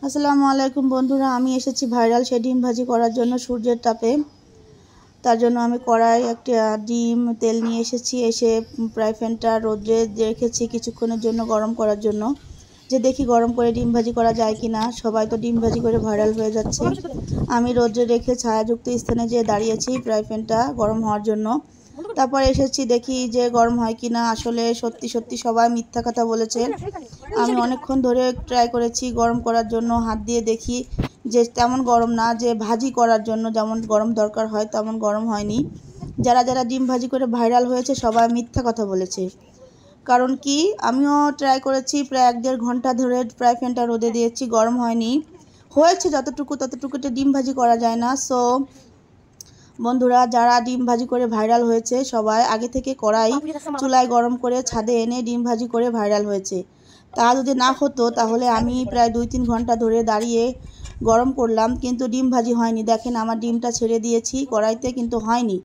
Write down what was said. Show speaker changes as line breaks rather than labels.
আসসালামু আলাইকুম বন্ধুরা, আমি এসেছি ভাইরাল সেই ডিম ভাজি করার জন্য সূর্যের তাপে। তার জন্য আমি কড়াই একটা ডিম তেল নিয়ে এসেছি। এসে ফ্রাই প্যানটা রোদে রেখেছি কিছুক্ষণের জন্য গরম করার জন্য, যে দেখি গরম করে ডিম ভাজি করা যায় কিনা। সবাই তো ডিম ভাজি করে ভাইরাল হয়ে যাচ্ছে। আমি রোদে রেখে ছায়াযুক্ত স্থানে যেয়ে দাঁড়িয়েছি ফ্রাই প্যানটা গরম হওয়ার জন্য। তারপর এসেছি দেখি যে গরম হয় কিনা। আসলে সত্যি সত্যি সবাই মিথ্যা কথা বলেছে। আমি অনেকক্ষণ ধরে ট্রাই করেছি গরম করার জন্য, হাত দিয়ে দেখি যে তেমন গরম না, যে ভাজি করার জন্য যেমন গরম দরকার হয় তেমন গরম হয়নি। যারা যারা ডিম ভাজি করে ভাইরাল হয়েছে সবাই মিথ্যা কথা বলেছে। কারণ কি, আমিও ট্রাই করেছি প্রায় 1-1.5 ঘন্টা ধরে ফ্রাই প্যানটা রোদে দিয়েছি, গরম হয়নি। হয়েছে যতটুকু ততটুকুতে ডিম ভাজি করা যায় না। সো বন্ধুরা, যারা ডিম ভাজি করে ভাইরাল হয়েছে সবাই আগে থেকে কড়াই চুলায় গরম করে ছাদে এনে ডিম ভাজি করে ভাইরাল হয়েছে। তা যদি না হতো তাহলে আমি প্রায় 2-3 ঘন্টা ধরে দাঁড়িয়ে গরম করলাম, কিন্তু ডিম ভাজি হয়নি। দেখেন আমার ডিমটা ছেড়ে দিয়েছি কড়াইতে, কিন্তু হয়নি।